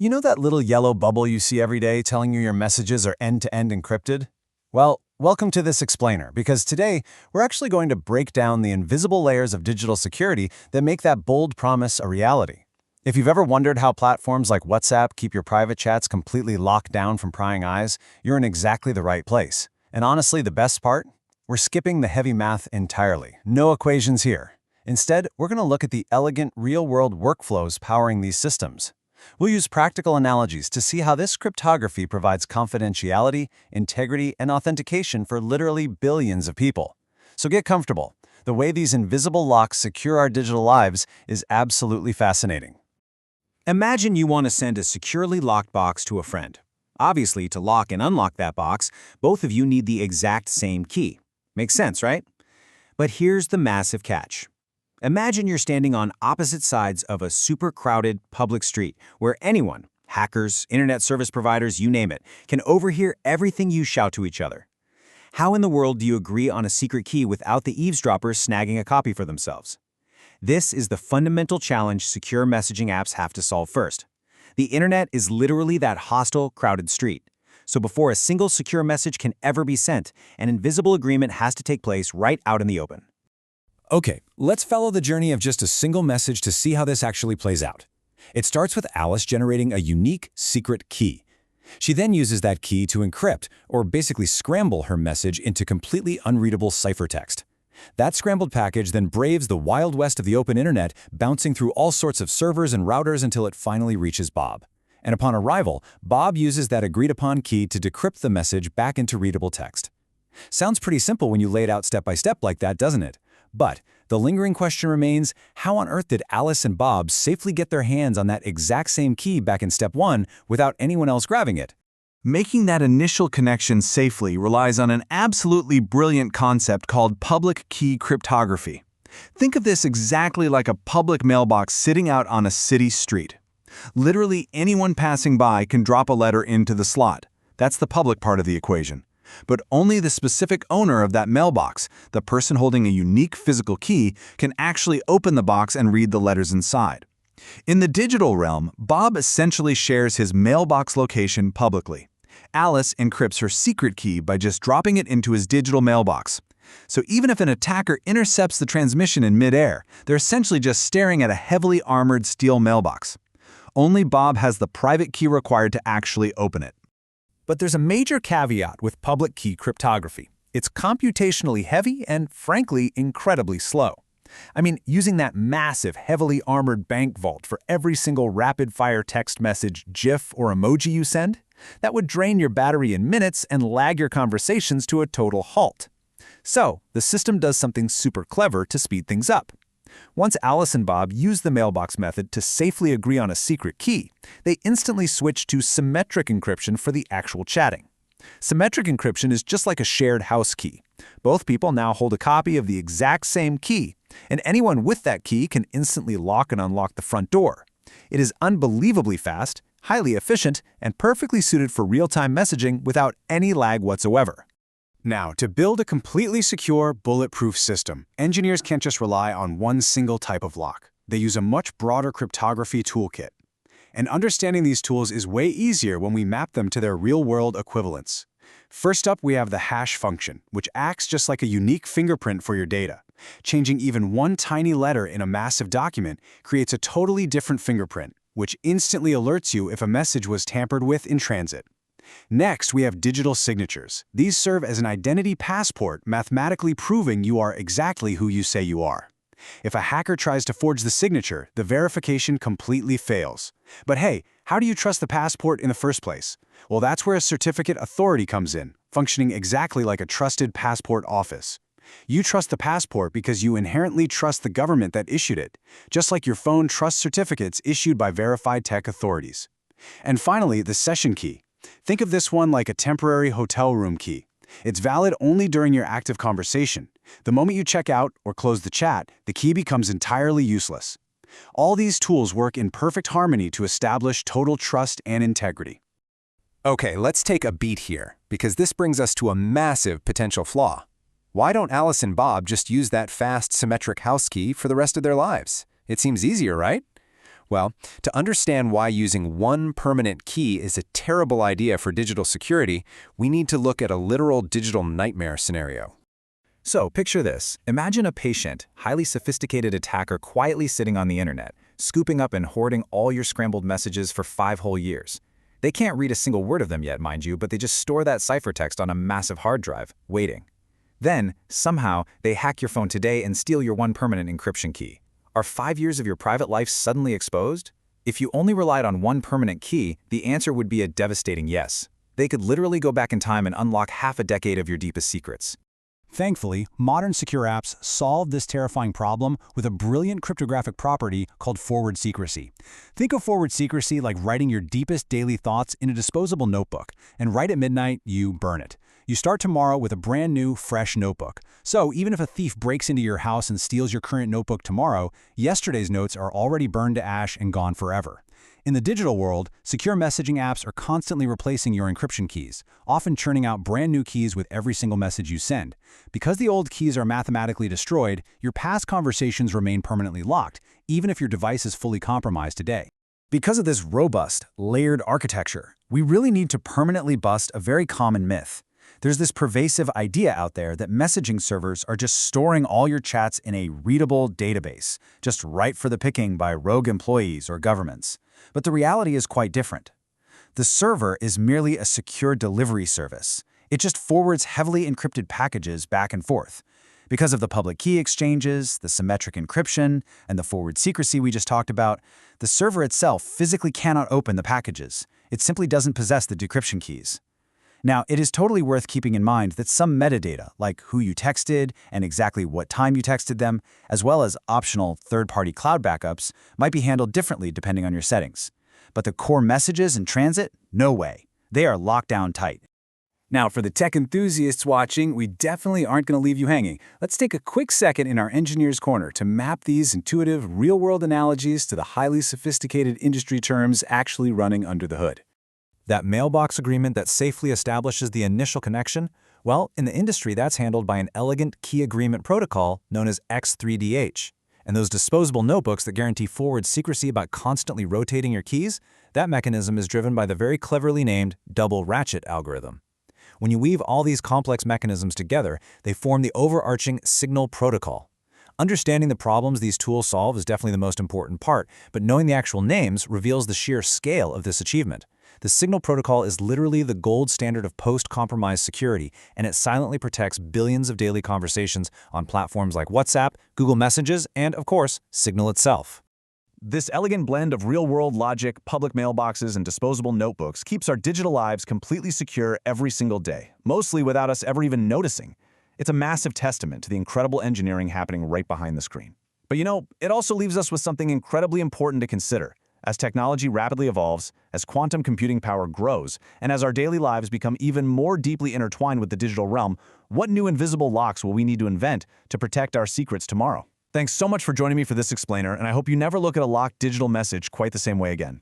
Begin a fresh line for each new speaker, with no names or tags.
You know that little yellow bubble you see every day telling you your messages are end-to-end encrypted? Well, welcome to this explainer, because today we're actually going to break down the invisible layers of digital security that make that bold promise a reality. If you've ever wondered how platforms like WhatsApp keep your private chats completely locked down from prying eyes, you're in exactly the right place. And honestly, the best part? We're skipping the heavy math entirely. No equations here. Instead, we're going to look at the elegant, real-world workflows powering these systems. We'll use practical analogies to see how this cryptography provides confidentiality, integrity, and authentication for literally billions of people. So get comfortable. The way these invisible locks secure our digital lives is absolutely fascinating.
Imagine you want to send a securely locked box to a friend. Obviously, to lock and unlock that box, both of you need the exact same key. Makes sense, right? But here's the massive catch. Imagine you're standing on opposite sides of a super crowded public street where anyone, hackers, internet service providers, you name it, can overhear everything you shout to each other. How in the world do you agree on a secret key without the eavesdroppers snagging a copy for themselves? This is the fundamental challenge secure messaging apps have to solve first. The internet is literally that hostile, crowded street. So before a single secure message can ever be sent, an invisible agreement has to take place right out in the open.
Okay, let's follow the journey of just a single message to see how this actually plays out. It starts with Alice generating a unique, secret key. She then uses that key to encrypt, or basically scramble her message into completely unreadable ciphertext. That scrambled package then braves the wild west of the open internet, bouncing through all sorts of servers and routers until it finally reaches Bob. And upon arrival, Bob uses that agreed-upon key to decrypt the message back into readable text. Sounds pretty simple when you lay it out step by step like that, doesn't it? But the lingering question remains, how on earth did Alice and Bob safely get their hands on that exact same key back in step 1 without anyone else grabbing it?
Making that initial connection safely relies on an absolutely brilliant concept called public key cryptography. Think of this exactly like a public mailbox sitting out on a city street. Literally anyone passing by can drop a letter into the slot. That's the public part of the equation. But only the specific owner of that mailbox, the person holding a unique physical key, can actually open the box and read the letters inside. In the digital realm, Bob essentially shares his mailbox location publicly. Alice encrypts her secret key by just dropping it into his digital mailbox. So even if an attacker intercepts the transmission in midair, they're essentially just staring at a heavily armored steel mailbox. Only Bob has the private key required to actually open it.
But there's a major caveat with public key cryptography. It's computationally heavy and, frankly, incredibly slow. I mean, using that massive, heavily armored bank vault for every single rapid-fire text message, GIF, or emoji you send, that would drain your battery in minutes and lag your conversations to a total halt. So, the system does something super clever to speed things up. Once Alice and Bob use the mailbox method to safely agree on a secret key, they instantly switch to symmetric encryption for the actual chatting. Symmetric encryption is just like a shared house key. Both people now hold a copy of the exact same key, and anyone with that key can instantly lock and unlock the front door. It is unbelievably fast, highly efficient, and perfectly suited for real-time messaging without any lag whatsoever.
Now, to build a completely secure, bulletproof system, engineers can't just rely on one single type of lock. They use a much broader cryptography toolkit. And understanding these tools is way easier when we map them to their real-world equivalents. First up, we have the hash function, which acts just like a unique fingerprint for your data. Changing even one tiny letter in a massive document creates a totally different fingerprint, which instantly alerts you if a message was tampered with in transit. Next, we have digital signatures. These serve as an identity passport, mathematically proving you are exactly who you say you are. If a hacker tries to forge the signature, the verification completely fails. But hey, how do you trust the passport in the first place? Well, that's where a certificate authority comes in, functioning exactly like a trusted passport office. You trust the passport because you inherently trust the government that issued it, just like your phone trusts certificates issued by verified tech authorities. And finally, the session key. Think of this one like a temporary hotel room key. It's valid only during your active conversation. The moment you check out or close the chat, the key becomes entirely useless. All these tools work in perfect harmony to establish total trust and integrity.
Okay, let's take a beat here, because this brings us to a massive potential flaw. Why don't Alice and Bob just use that fast, symmetric house key for the rest of their lives? It seems easier, right?
Well, to understand why using one permanent key is a terrible idea for digital security, we need to look at a literal digital nightmare scenario.
So, picture this. Imagine a patient, highly sophisticated attacker quietly sitting on the internet, scooping up and hoarding all your scrambled messages for 5 whole years. They can't read a single word of them yet, mind you, but they just store that ciphertext on a massive hard drive, waiting. Then, somehow, they hack your phone today and steal your one permanent encryption key. Are 5 years of your private life suddenly exposed? If you only relied on one permanent key, the answer would be a devastating yes. They could literally go back in time and unlock half a decade of your deepest secrets.
Thankfully, modern secure apps solve this terrifying problem with a brilliant cryptographic property called forward secrecy. Think of forward secrecy like writing your deepest daily thoughts in a disposable notebook, and right at midnight, you burn it. You start tomorrow with a brand new, fresh notebook. So even if a thief breaks into your house and steals your current notebook tomorrow, yesterday's notes are already burned to ash and gone forever. In the digital world, secure messaging apps are constantly replacing your encryption keys, often churning out brand new keys with every single message you send. Because the old keys are mathematically destroyed, your past conversations remain permanently locked, even if your device is fully compromised today.
Because of this robust, layered architecture, we really need to permanently bust a very common myth. There's this pervasive idea out there that messaging servers are just storing all your chats in a readable database, just ripe for the picking by rogue employees or governments. But the reality is quite different. The server is merely a secure delivery service. It just forwards heavily encrypted packages back and forth. Because of the public key exchanges, the symmetric encryption, and the forward secrecy we just talked about, the server itself physically cannot open the packages. It simply doesn't possess the decryption keys. Now, it is totally worth keeping in mind that some metadata, like who you texted and exactly what time you texted them, as well as optional third-party cloud backups, might be handled differently depending on your settings. But the core messages in transit? No way. They are locked down tight.
Now, for the tech enthusiasts watching, we definitely aren't going to leave you hanging. Let's take a quick second in our Engineer's Corner to map these intuitive, real-world analogies to the highly sophisticated industry terms actually running under the hood.
That mailbox agreement that safely establishes the initial connection? Well, in the industry, that's handled by an elegant key agreement protocol known as X3DH. And those disposable notebooks that guarantee forward secrecy about constantly rotating your keys? That mechanism is driven by the very cleverly named double ratchet algorithm. When you weave all these complex mechanisms together, they form the overarching signal protocol. Understanding the problems these tools solve is definitely the most important part, but knowing the actual names reveals the sheer scale of this achievement. The Signal Protocol is literally the gold standard of post-compromise security, and it silently protects billions of daily conversations on platforms like WhatsApp, Google Messages, and, of course, Signal itself.
This elegant blend of real-world logic, public mailboxes, and disposable notebooks keeps our digital lives completely secure every single day, mostly without us ever even noticing. It's a massive testament to the incredible engineering happening right behind the screen. But it also leaves us with something incredibly important to consider. As technology rapidly evolves, as quantum computing power grows, and as our daily lives become even more deeply intertwined with the digital realm, what new invisible locks will we need to invent to protect our secrets tomorrow? Thanks so much for joining me for this explainer, and I hope you never look at a locked digital message quite the same way again.